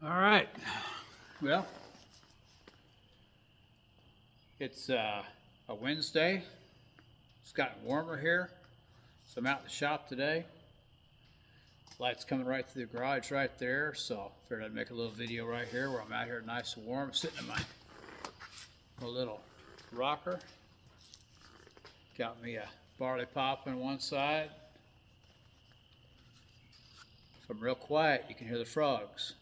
All right. Well, it's a Wednesday. It's gotten warmer here, so I'm out in the shop today. Light's coming right through the garage right there, so I figured I'd make a little video right here where I'm out here nice and warm, sitting in my little rocker. Got me a barley pop on one side. So I'm real quiet. You can hear the frogs.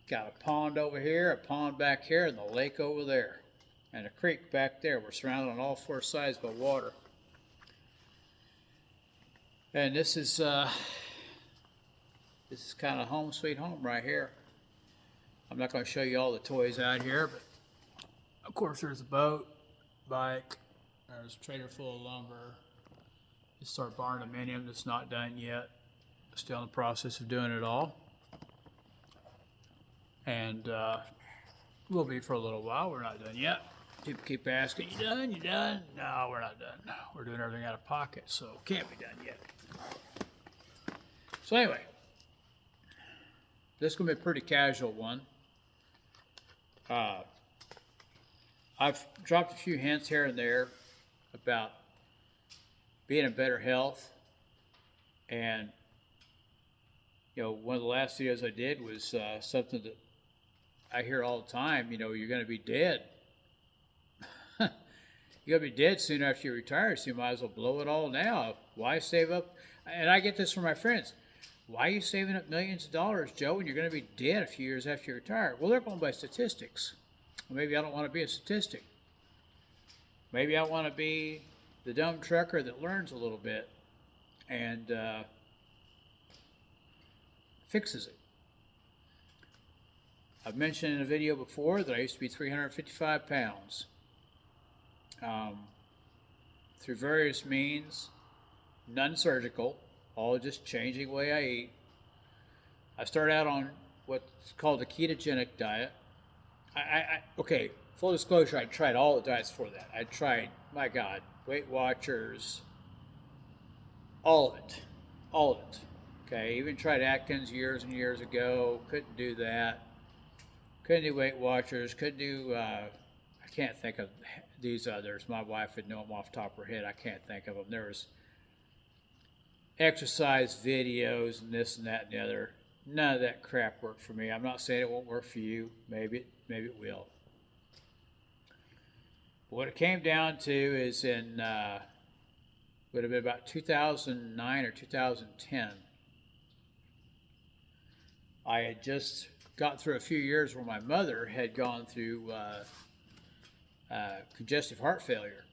Got a pond over here, a pond back here, and the lake over there, and a creek back there. We're surrounded on all four sides by water. And this is kind of home sweet home right here. I'm not going to show you all the toys out here, but of course there's a boat, bike, there's a trailer full of lumber. It's our barn dominium that's not done yet. Still in the process of doing it all. And we'll be for a little while. We're not done yet. People keep asking, you done? You done? No, we're not done. We're doing everything out of pocket, so can't be done yet. So anyway, this is going to be a pretty casual one. I've dropped a few hints here and there about being in better health. And, you know, one of the last videos I did was something that I hear all the time, you know, you're going to be dead. You're going to be dead soon after you retire, so you might as well blow it all now. Why save up? And I get this from my friends. Why are you saving up millions of dollars, Joe, when you're going to be dead a few years after you retire? Well, they're going by statistics. Well, maybe I don't want to be a statistic. Maybe I want to be the dumb trucker that learns a little bit and fixes it. I've mentioned in a video before that I used to be 355 pounds. Through various means, none surgical, all just changing the way I eat. I started out on what's called a ketogenic diet. Okay, full disclosure, I tried all the diets for that. I tried, my God, Weight Watchers, all of it. Okay, even tried Atkins years and years ago, couldn't do that. Couldn't do Weight Watchers, couldn't do, I can't think of these others. My wife would know them off the top of her head. I can't think of them. There was exercise videos and this and that and the other. None of that crap worked for me. I'm not saying it won't work for you. Maybe it will. But what it came down to is in, would have been about 2009 or 2010. I had just got through a few years where my mother had gone through congestive heart failure,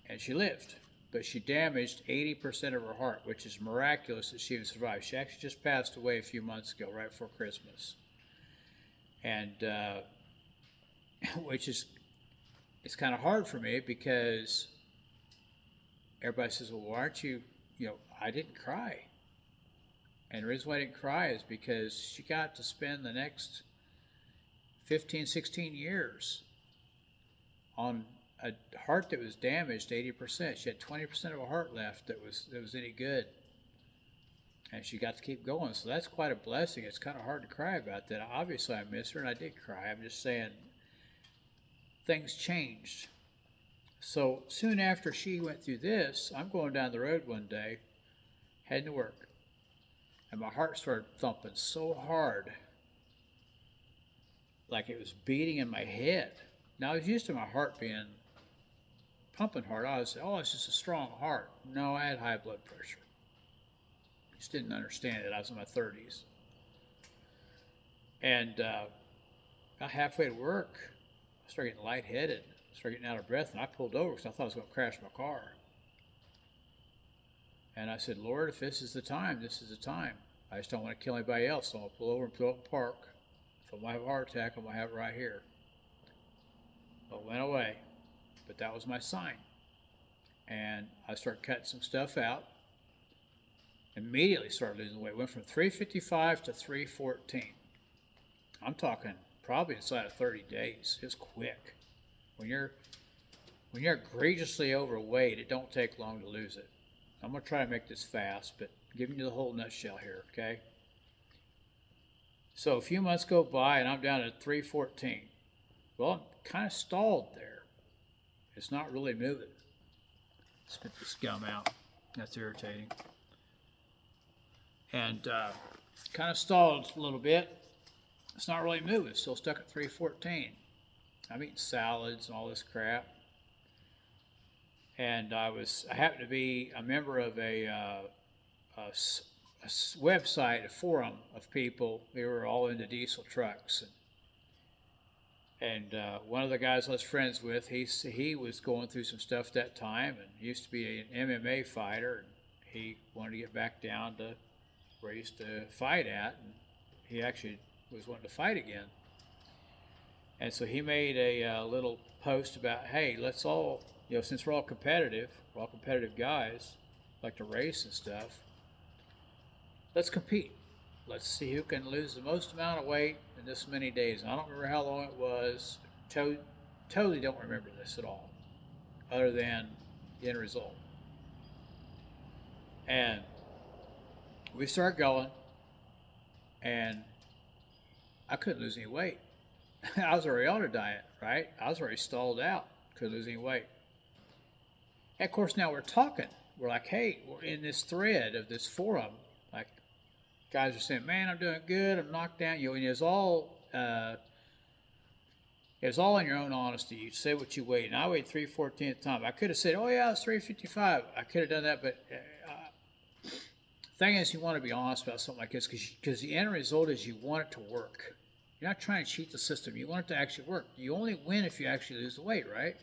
and she lived, but she damaged 80% of her heart, which is miraculous that she would survive. She actually just passed away a few months ago, right before Christmas, and which is, it's kind of hard for me because everybody says, well, why aren't you, I didn't cry. And the reason why I didn't cry is because she got to spend the next 15, 16 years on a heart that was damaged 80%. She had 20% of her heart left that was any good. And she got to keep going. So that's quite a blessing. It's kind of hard to cry about that. Obviously, I miss her, and I did cry. I'm just saying things changed. So soon after she went through this, I'm going down the road one day, heading to work. And my heart started thumping so hard, like it was beating in my head. Now, I was used to my heart being pumping hard. I was, oh, it's just a strong heart. No, I had high blood pressure. I just didn't understand it. I was in my 30s. And about halfway to work, I started getting lightheaded. I started getting out of breath, and I pulled over because I thought I was going to crash my car. And I said, Lord, if this is the time, this is the time. I just don't want to kill anybody else, so I'm going to pull over and pull up and park. If I'm going to have a heart attack, I'm going to have it right here. Well, it went away, but that was my sign. And I started cutting some stuff out. Immediately started losing weight. Went from 355 to 314. I'm talking probably inside of 30 days. It's quick. When you're egregiously overweight, it don't take long to lose it. I'm going to try to make this fast, but giving you the whole nutshell here, okay? So a few months go by and I'm down at 314. Well, I'm kind of stalled there. It's not really moving. Spit this gum out. That's irritating. And kind of stalled a little bit. It's not really moving. Still stuck at 314. I'm eating salads and all this crap. And I happened to be a member of a website, a forum of people. We were all into diesel trucks, and one of the guys I was friends with, he was going through some stuff that time, and he used to be an MMA fighter, and he wanted to get back down to where he used to fight at, and he actually was wanting to fight again. And so he made a little post about, hey, let's all, since we're all competitive guys, like to race and stuff, let's compete. Let's see who can lose the most amount of weight in this many days. And I don't remember how long it was. Totally don't remember this at all, other than the end result. And we started going, and I couldn't lose any weight. I was already on a diet, right? I was already stalled out. Couldn't lose any weight. And of course, now we're talking. We're like, hey, we're in this thread of this forum. Like, guys are saying, man, I'm doing good. I'm knocked down. And it was all in your own honesty. You say what you weighed. And I weighed 314 at the time. I could have said, oh, yeah, it's 355. I could have done that. But the thing is, you want to be honest about something like this because the end result is you want it to work. You're not trying to cheat the system. You want it to actually work. You only win if you actually lose the weight, right?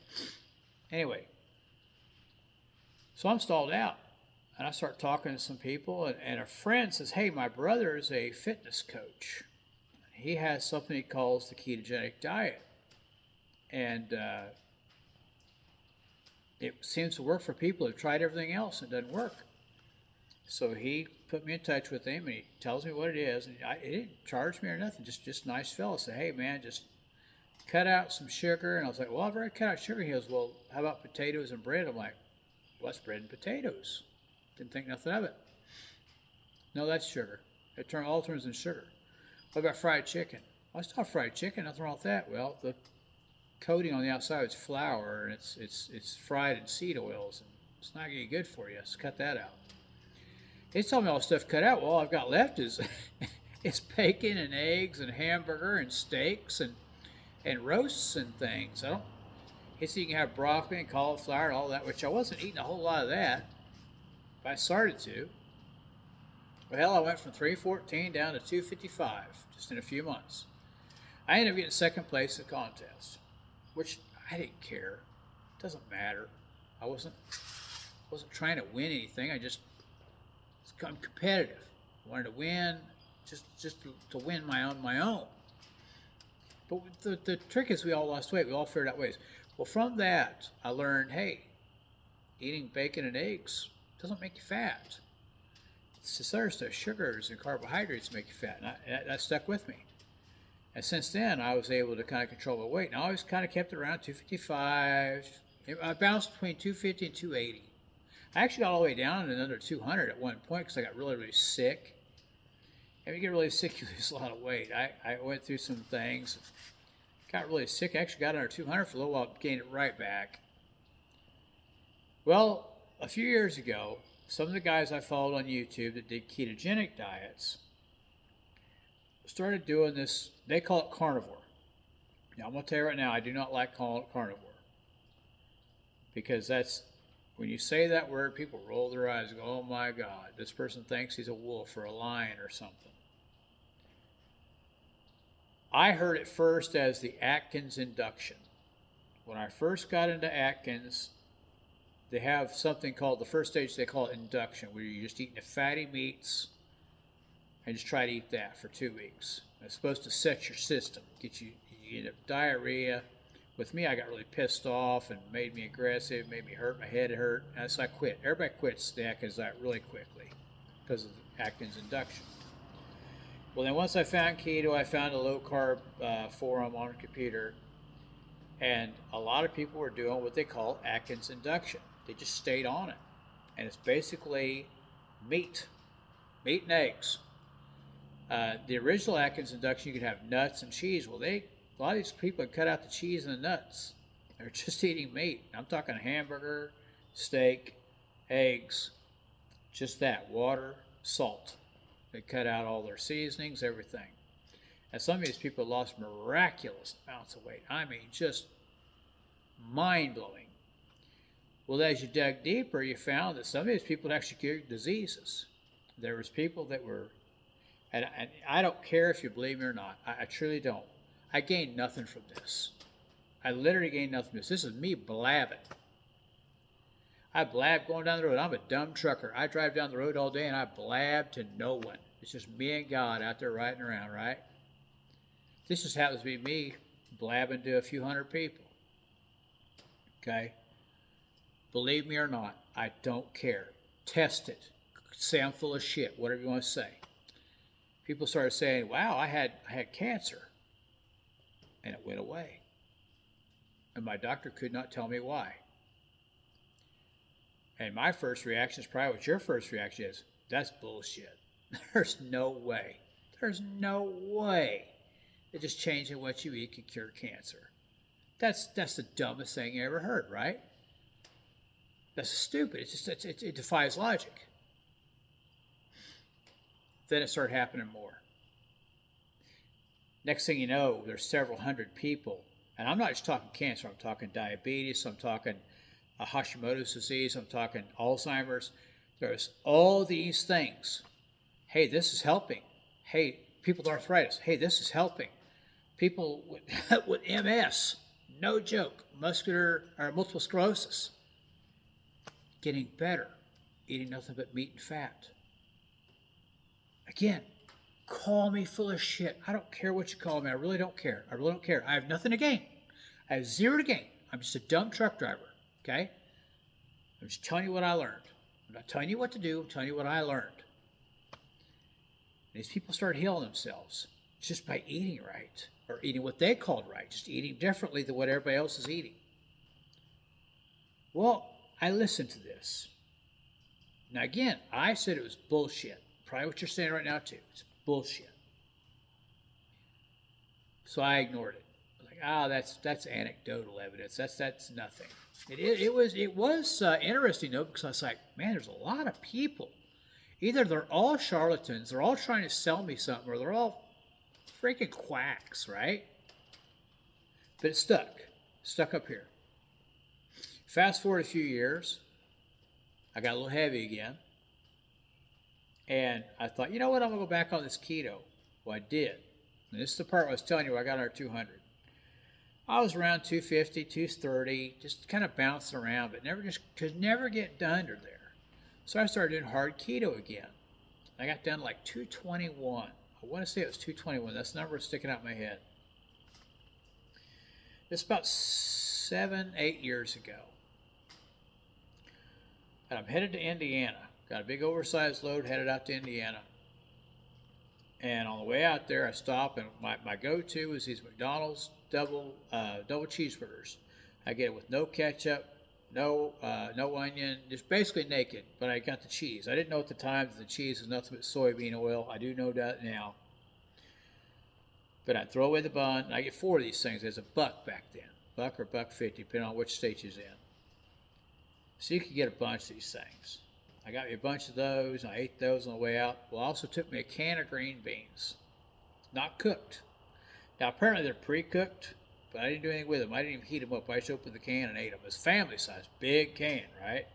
Anyway, so I'm stalled out. And I start talking to some people, and a friend says, hey, my brother is a fitness coach. He has something he calls the ketogenic diet. And it seems to work for people who've tried everything else and it doesn't work. So he put me in touch with him, and he tells me what it is. And he didn't charge me or nothing, just a nice fellow. Said, hey, man, just cut out some sugar. And I was like, well, I've already cut out sugar. He goes, well, how about potatoes and bread? I'm like, what's bread and potatoes? Didn't think nothing of it. No, that's sugar. All turns into sugar. What about fried chicken? Well, it's not fried chicken. Nothing wrong with that. Well, the coating on the outside is flour, and it's fried in seed oils, and it's not going to be good for you. So cut that out. He's telling me all the stuff cut out. Well, all I've got left is bacon and eggs and hamburger and steaks and roasts and things. He said you can have broccoli and cauliflower and all that, which I wasn't eating a whole lot of that. But I started to. Well, I went from 314 down to 255 just in a few months. I ended up getting second place at the contest, which I didn't care. It doesn't matter. I wasn't trying to win anything. I'm competitive. I wanted to win, just to win my own. But the trick is we all lost weight. We all figured out ways. Well, from that, I learned, hey, eating bacon and eggs doesn't make you fat. It's this other stuff, sugars and carbohydrates make you fat. And that stuck with me. And since then, I was able to kind of control my weight. And I always kind of kept it around 255. I bounced between 250 and 280. I actually got all the way down to under 200 at one point because I got really, really sick. And when you get really sick, you lose a lot of weight. I went through some things, got really sick. I actually got under 200 for a little while, gained it right back. Well, a few years ago, some of the guys I followed on YouTube that did ketogenic diets started doing this. They call it carnivore. Now, I'm going to tell you right now, I do not like calling it carnivore. Because when you say that word, people roll their eyes and go, oh my God, this person thinks he's a wolf or a lion or something. I heard it first as the Atkins induction. When I first got into Atkins, they have something called, the first stage they call it induction, where you're just eating the fatty meats and just try to eat that for 2 weeks. It's supposed to set your system, you get diarrhea. With me, I got really pissed off and made me aggressive, made me hurt, my head hurt, and so I quit. Everybody quits the Atkins diet really quickly because of the Atkins induction. Well, then once I found keto, I found a low-carb forum on a computer, and a lot of people were doing what they call Atkins induction. They just stayed on it, and it's basically meat. meat and eggs. The original Atkins induction, you could have nuts and cheese. Well, a lot of these people had cut out the cheese and the nuts. They're just eating meat. I'm talking hamburger, steak, eggs, just that, water, salt. They cut out all their seasonings, everything. And some of these people lost miraculous amounts of weight. I mean, just mind blowing. Well, as you dug deeper, you found that some of these people actually cured diseases. There was people that were, and I don't care if you believe me or not. I truly don't. I gained nothing from this. I literally gained nothing from this. This is me blabbing. I blab going down the road. I'm a dumb trucker. I drive down the road all day and I blab to no one. It's just me and God out there riding around, right? This just happens to be me blabbing to a few hundred people. Okay? Believe me or not, I don't care. Test it. Say I'm full of shit, whatever you want to say. People started saying, wow, I had cancer. And it went away. And my doctor could not tell me why. And my first reaction is probably what your first reaction is. That's bullshit. There's no way. There's no way that just changing what you eat can cure cancer. That's the dumbest thing you ever heard, right? That's stupid. It defies logic. Then it started happening more. Next thing you know, there's several hundred people, and I'm not just talking cancer. I'm talking diabetes. I'm talking Hashimoto's disease. I'm talking Alzheimer's. There's all these things. Hey, this is helping. Hey, people with arthritis. Hey, this is helping. People with MS, no joke, multiple sclerosis, getting better, eating nothing but meat and fat. Again, call me full of shit. I don't care what you call me. I really don't care. I really don't care. I have nothing to gain. I have zero to gain. I'm just a dumb truck driver, okay? I'm just telling you what I learned. I'm not telling you what to do. I'm telling you what I learned. And these people started healing themselves just by eating right, or eating what they called right, just eating differently than what everybody else is eating. Well, I listened to this. Now again, I said it was bullshit. Probably what you're saying right now too. It's bullshit. So I ignored it. I was like, that's anecdotal evidence. That's nothing. It was interesting though, because I was like, man, there's a lot of people. Either they're all charlatans, they're all trying to sell me something, or they're all freaking quacks, right? But it stuck up here. Fast forward a few years, I got a little heavy again. And I thought, you know what, I'm going to go back on this keto. Well, I did. And this is the part I was telling you, I got under 200. I was around 250, 230, just kind of bouncing around, but could never get under there. So I started doing hard keto again. I got down to like 221. I want to say it was 221. That's the number sticking out in my head. It's about 7-8 years ago. And I'm headed to Indiana. Got a big oversized load headed out to Indiana. And on the way out there, I stop, and my go-to is these McDonald's double cheeseburgers. I get it with no ketchup, no onion, just basically naked. But I got the cheese. I didn't know at the time that the cheese is nothing but soybean oil. I do know that now. But I throw away the bun, and I get 4 of these things. There's $1 back then, $1 or $1.50, depending on which state you're in. So you can get a bunch of these things. I got me a bunch of those, and I ate those on the way out. Well, I also took me a can of green beans, not cooked. Now, apparently they're pre-cooked, but I didn't do anything with them. I didn't even heat them up. I just opened the can and ate them. It's family size, big can, right?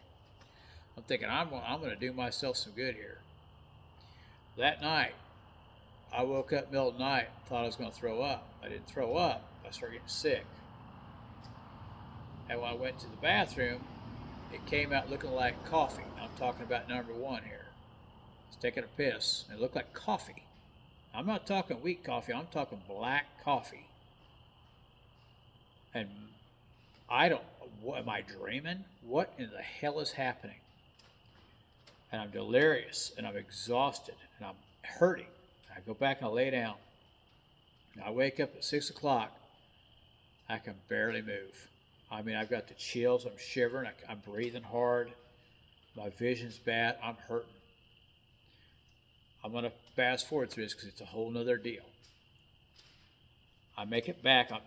I'm thinking, I'm going to do myself some good here. That night, I woke up middle of the night, thought I was going to throw up. I didn't throw up. I started getting sick. And when I went to the bathroom, it came out looking like coffee. I'm talking about number 1 here. It's taking a piss. It looked like coffee. I'm not talking weak coffee. I'm talking black coffee. And am I dreaming? What in the hell is happening? And I'm delirious, and I'm exhausted, and I'm hurting. I go back and I lay down. And I wake up at 6 o'clock. I can barely move. I mean, I've got the chills. I'm shivering. I'm breathing hard. My vision's bad. I'm hurting. I'm going to fast forward through this because it's a whole nother deal. I make it back. I'm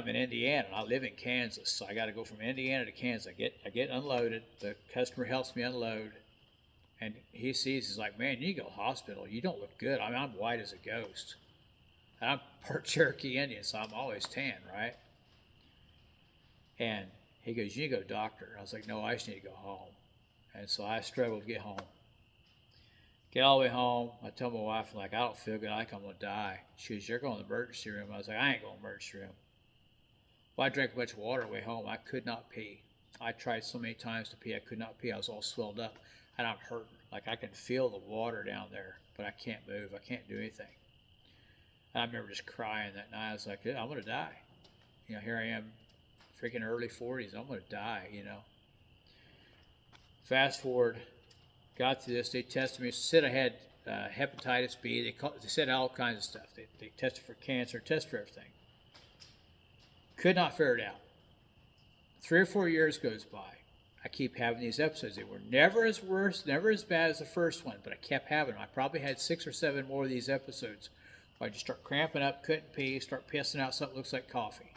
in Indiana, and I live in Kansas, so I got to go from Indiana to Kansas. I get unloaded. The customer helps me unload, and he sees. He's like, "Man, you need to go to the hospital. You don't look good. I mean, I'm white as a ghost. And I'm part Cherokee Indian, so I'm always tan, right?" And he goes, "You need to go to the doctor." And I was like, "No, I just need to go home." And so I struggled to get home. Get all the way home. I tell my wife, I'm like, "I don't feel good. I think I'm going to die." She goes, "You're going to the emergency room." I was like, "I ain't going to the emergency room." Well, I drank a bunch of water on the way home. I could not pee. I tried so many times to pee. I could not pee. I was all swelled up, and I'm hurting. Like, I can feel the water down there, but I can't move. I can't do anything. And I remember just crying that night. I was like, "I'm going to die." Here I am, freaking early 40s. I'm going to die, Fast forward, got to this. They tested me. Said I had hepatitis B. They said all kinds of stuff. They tested for cancer, tested for everything. Could not figure it out. 3 or 4 years goes by. I keep having these episodes. They were never as worse, never as bad as the first one, but I kept having them. I probably had 6 or 7 more of these episodes where I just start cramping up, couldn't pee, start pissing out something that looks like coffee.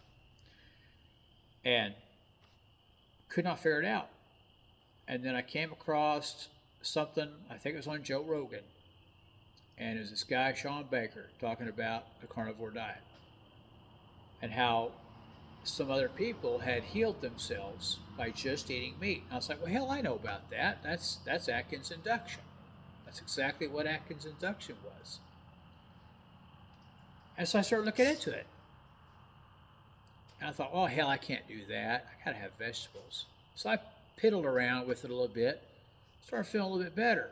And could not figure it out. And then I came across something, I think it was on Joe Rogan, and it was this guy, Sean Baker, talking about the carnivore diet and how some other people had healed themselves by just eating meat. And I was like, well, hell, I know about that. That's Atkins induction. That's exactly what Atkins induction was. And so I started looking into it. And I thought, oh, hell, I can't do that. I got to have vegetables. So I piddled around with it a little bit, started feeling a little bit better.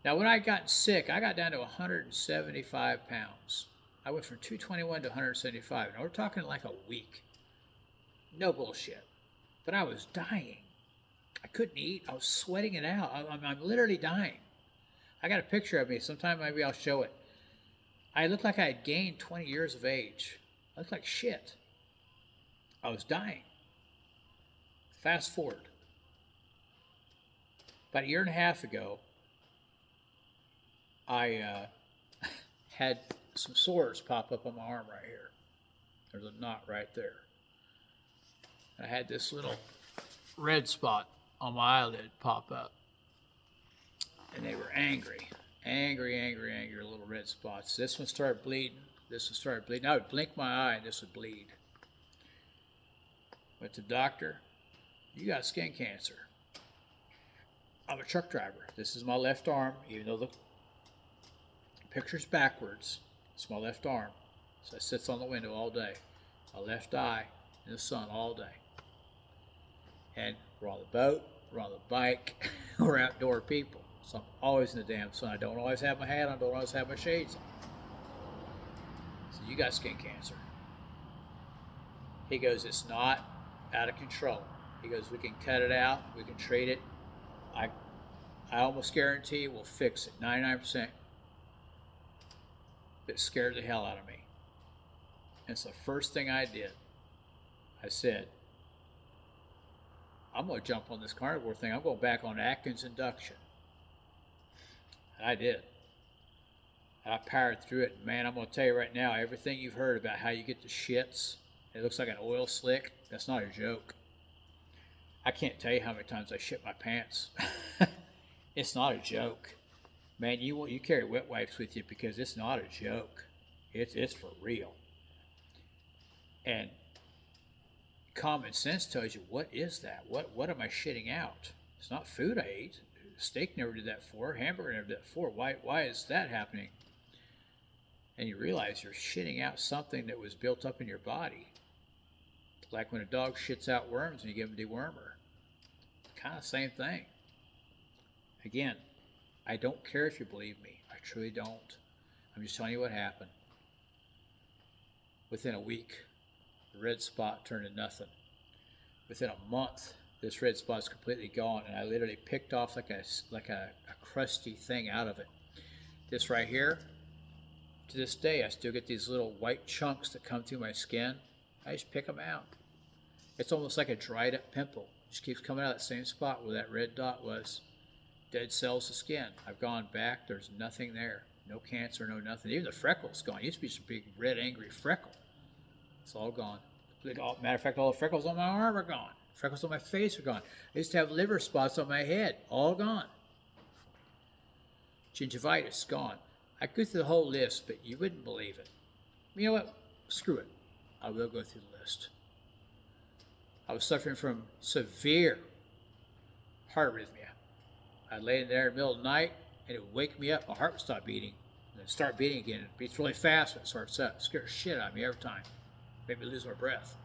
Now, when I got sick, I got down to 175 pounds. I went from 221 to 175. Now, we're talking like a week. No bullshit. But I was dying. I couldn't eat. I was sweating it out. I'm literally dying. I got a picture of me. Sometime maybe I'll show it. I looked like I had gained 20 years of age. I looked like shit. I was dying. Fast forward. About a year and a half ago, I had some sores pop up on my arm right here. There's a knot right there. I had this little red spot on my eyelid pop up. And they were angry little red spots. This one started bleeding. This one started bleeding. I would blink my eye and this would bleed. Went to the doctor. You got skin cancer. I'm a truck driver. This is my left arm, even though the picture's backwards. It's my left arm. So it sits on the window all day. My left eye in the sun all day. And we're on the boat, we're on the bike, we're outdoor people. So I'm always in the damn sun. I don't always have my hat on, don't always have my shades on. So you got skin cancer. He goes, it's not out of control. He goes, we can cut it out, we can treat it. I almost guarantee we'll fix it, 99%. It scared the hell out of me. And so the first thing I did, I said, I'm going to jump on this carnivore thing. I'm going back on Atkins induction. And I did. And I powered through it. And man, I'm going to tell you right now, everything you've heard about how you get the shits, it looks like an oil slick, that's not a joke. I can't tell you how many times I shit my pants. It's not a joke. Man, you carry wet wipes with you because it's not a joke. It's for real. And common sense tells you, what is that? What am I shitting out? It's not food I ate. Steak never did that before. Hamburger never did that before. Why is that happening? And you realize you're shitting out something that was built up in your body. Like when a dog shits out worms and you give them a dewormer. Kind of the same thing. Again, I don't care if you believe me. I truly don't. I'm just telling you what happened. Within a week, the red spot turned to nothing. Within a month, this red spot's completely gone, and I literally picked off like a crusty thing out of it. This right here, to this day, I still get these little white chunks that come through my skin. I just pick them out. It's almost like a dried up pimple. It just keeps coming out of that same spot where that red dot was. dead cells of skin. I've gone back. There's nothing there. No cancer, no nothing. Even the freckles gone. It used to be some big red angry freckle. It's all gone. Matter of fact, all the freckles on my arm are gone. Freckles on my face are gone. I used to have liver spots on my head. All gone. Gingivitis, gone. I could go through the whole list, but you wouldn't believe it. You know what? Screw it. I will go through the list. I was suffering from severe heart arrhythmia. I'd lay in there in the middle of the night, and it would wake me up. My heart would stop beating, and then start beating again. It beats really fast when it starts up. It scares shit out of me every time. Made me lose my breath.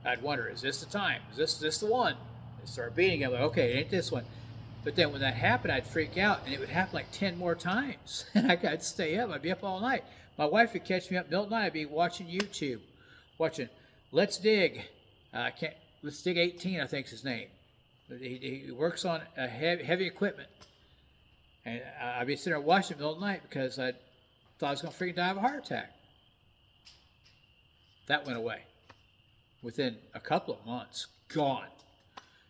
I'd wonder, is this the time? Is this the one? It started beating again. I'm like, okay, it ain't this one. But then when that happened, I'd freak out, and it would happen like 10 more times. And I'd stay up. I'd be up all night. My wife would catch me up middle of the night. I'd be watching YouTube, watching Let's Dig. Let's Dig 18, I think is his name. He works on heavy equipment. And I'd be sitting there watching it middle of the night because I thought I was going to freaking die of a heart attack. That went away. Within a couple of months, gone.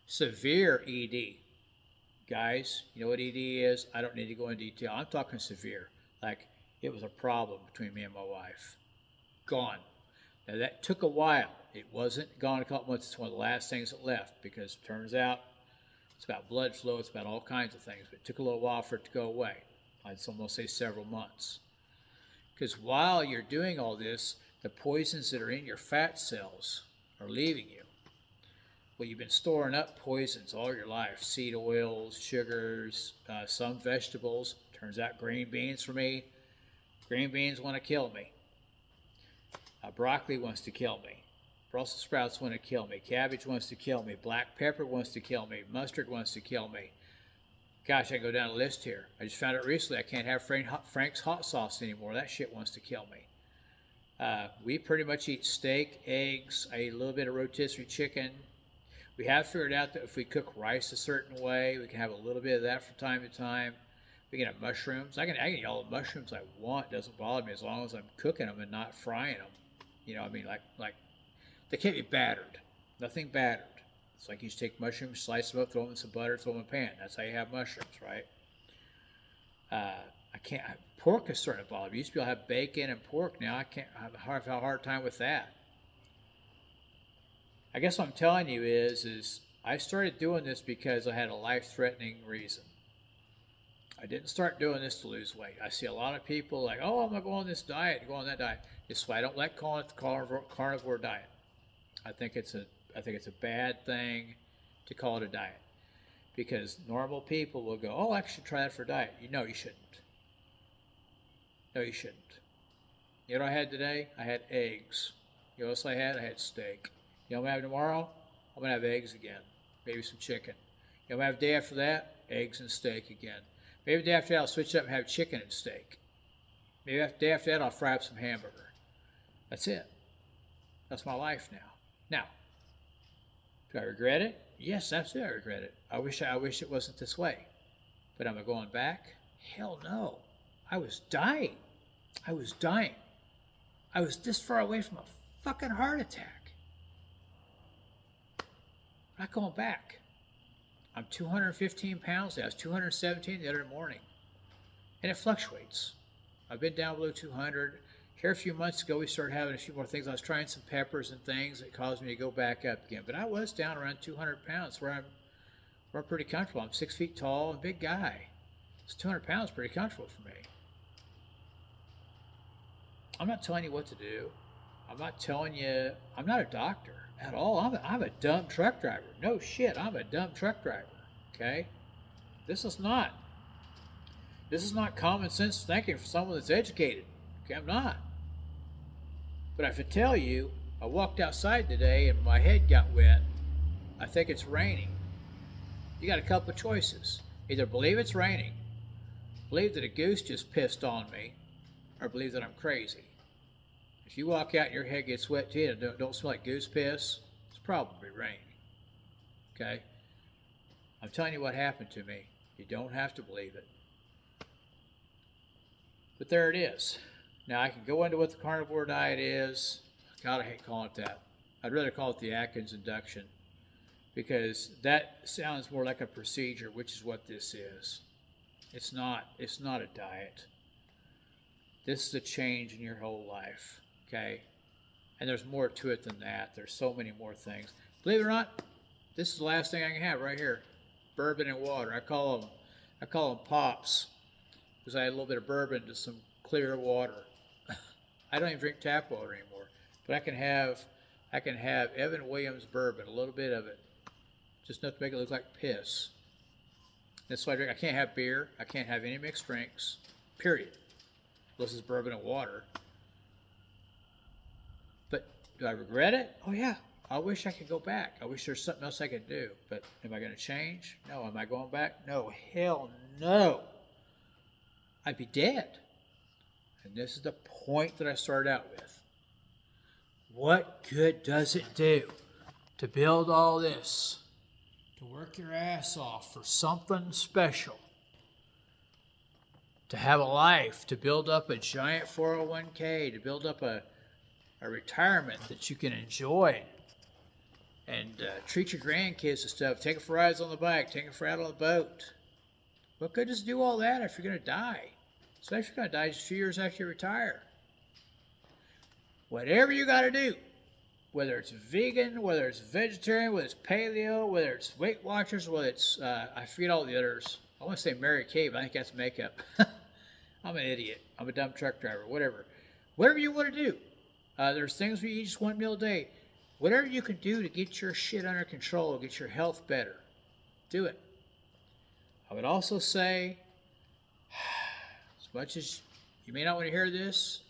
Severe ED. Guys, you know what ED is? I don't need to go into detail. I'm talking severe. Like, it was a problem between me and my wife. Gone. Now, that took a while. It wasn't gone a couple months. It's one of the last things that left because it turns out it's about blood flow. It's about all kinds of things. But it took a little while for it to go away. I'd almost say several months. Because while you're doing all this, the poisons that are in your fat cells are leaving you. Well, you've been storing up poisons all your life. Seed oils, sugars, some vegetables. Turns out green beans for me. Green beans want to kill me. Broccoli wants to kill me. Brussels sprouts want to kill me. Cabbage wants to kill me. Black pepper wants to kill me. Mustard wants to kill me. Gosh, I can go down the list here. I just found out recently I can't have Frank's hot sauce anymore. That shit wants to kill me. We pretty much eat steak, eggs. I eat a little bit of rotisserie chicken. We have figured out that if we cook rice a certain way, we can have a little bit of that from time to time. We can have mushrooms. I can eat all the mushrooms I want. It doesn't bother me as long as I'm cooking them and not frying them. You know, I mean, like they can't be battered. Nothing battered. It's like you just take mushrooms, slice them up, throw them in some butter, throw them in a pan. That's how you have mushrooms, right? Pork is starting to bother me. I used to be able to have bacon and pork. Now I can't. I have a hard time with that. I guess what I'm telling you is I started doing this because I had a life-threatening reason. I didn't start doing this to lose weight. I see a lot of people like, oh, I'm going to go on this diet, go on that diet. This is why I don't like calling it the carnivore diet. I think it's a bad thing to call it a diet because normal people will go, oh, I should try that for a diet. You shouldn't. No, you shouldn't. You know what I had today? I had eggs. You know what else I had? I had steak. You know what I'm going to have tomorrow? I'm going to have eggs again. Maybe some chicken. You know what I'm going to have the day after that? Eggs and steak again. Maybe the day after that I'll switch it up and have chicken and steak. Maybe the day after that I'll fry up some hamburger. That's it. That's my life now. Now, do I regret it? Yes, absolutely I regret it. I wish it wasn't this way. But am I going back? Hell no. I was dying. I was this far away from a fucking heart attack. I'm not going back. I'm 215 pounds now. I was 217 the other morning. And it fluctuates. I've been down below 200. Here a few months ago, we started having a few more things. I was trying some peppers and things that caused me to go back up again. But I was down around 200 pounds where I'm pretty comfortable. I'm 6 feet tall and a big guy. So 200 pounds is pretty comfortable for me. I'm not telling you what to do. I'm not telling you, I'm not a doctor at all. I'm a dumb truck driver. No shit, I'm a dumb truck driver, okay? This is not common sense thinking for someone that's educated, okay? I'm not. But I have to tell you, I walked outside today and my head got wet. I think it's raining. You got a couple of choices. Either believe it's raining, believe that a goose just pissed on me, or believe that I'm crazy. If you walk out and your head gets wet too and don't smell like goose piss, it's probably raining. Okay? I'm telling you what happened to me. You don't have to believe it. But there it is. Now I can go into what the carnivore diet is. God, I hate calling it that. I'd rather call it the Atkins induction. because that sounds more like a procedure, which is what this is. It's not a diet. This is a change in your whole life, okay? And there's more to it than that. There's so many more things. Believe it or not, this is the last thing I can have right here. Bourbon and water. I call them pops, because I had a little bit of bourbon to some clear water. I don't even drink tap water anymore, but I can have Evan Williams bourbon, a little bit of it, just enough to make it look like piss. That's why I drink. I can't have beer. I can't have any mixed drinks. Period. This is bourbon and water. But do I regret it? Oh yeah. I wish I could go back. I wish there's something else I could do. But am I going to change? No. Am I going back? No. Hell no. I'd be dead. And this is the point that I started out with. What good does it do to build all this? To work your ass off for something special? To have a life, to build up a giant 401k, to build up a retirement that you can enjoy and treat your grandkids and stuff, take them for rides on the bike, take them for out on the boat. What good does it do all that if you're going to die? Especially if you're going to die just a few years after you retire. Whatever you got to do, whether it's vegan, whether it's vegetarian, whether it's paleo, whether it's Weight Watchers, whether it's, I forget all the others. I want to say Mary Kay, but I think that's makeup. I'm an idiot. I'm a dumb truck driver, whatever. Whatever you want to do. There's things where you eat just one meal a day. Whatever you can do to get your shit under control, get your health better, do it. I would also say, as much as you may not want to hear this,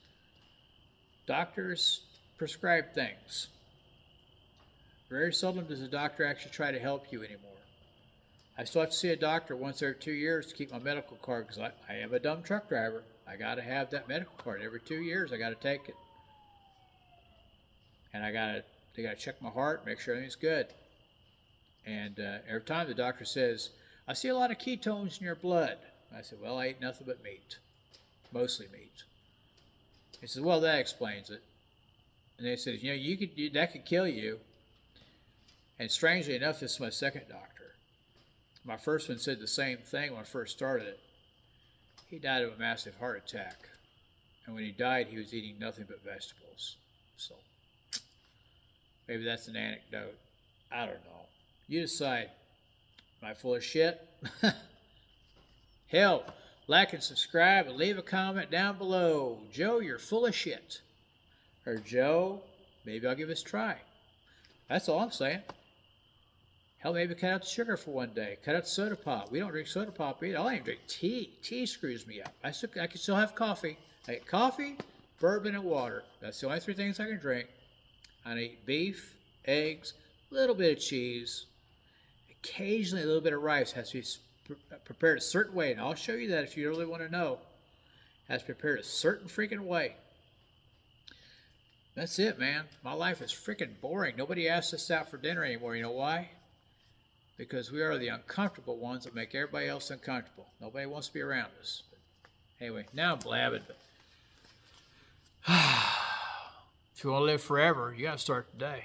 doctors prescribe things. Very seldom does a doctor actually try to help you anymore. I still have to see a doctor once every 2 years to keep my medical card because I am a dumb truck driver. I got to have that medical card. Every 2 years I got to take it. And they got to check my heart, make sure everything's good. And every time the doctor says, I see a lot of ketones in your blood. I said, well, I ate nothing but meat. Mostly meat. He says, well, that explains it. And they said, that could kill you. And strangely enough, this is my second doctor. My first one said the same thing when I first started it. He died of a massive heart attack. And when he died, he was eating nothing but vegetables. So maybe that's an anecdote. I don't know. You decide. Am I full of shit? Hell, like and subscribe and leave a comment down below. Joe, you're full of shit. Or Joe, maybe I'll give this a try. That's all I'm saying. Hell, maybe cut out the sugar for one day. Cut out the soda pop. We don't drink soda pop either. I don't even drink tea. Tea screws me up. I can still have coffee. I eat coffee, bourbon, and water. That's the only 3 things I can drink. I eat beef, eggs, a little bit of cheese, occasionally a little bit of rice. Has to be prepared a certain way, and I'll show you that if you really want to know. Has to be prepared a certain freaking way. That's it, man. My life is freaking boring. Nobody asks us out for dinner anymore. You know why? Because we are the uncomfortable ones that make everybody else uncomfortable. Nobody wants to be around us. But anyway, now I'm blabbing. But if you want to live forever, you got to start today.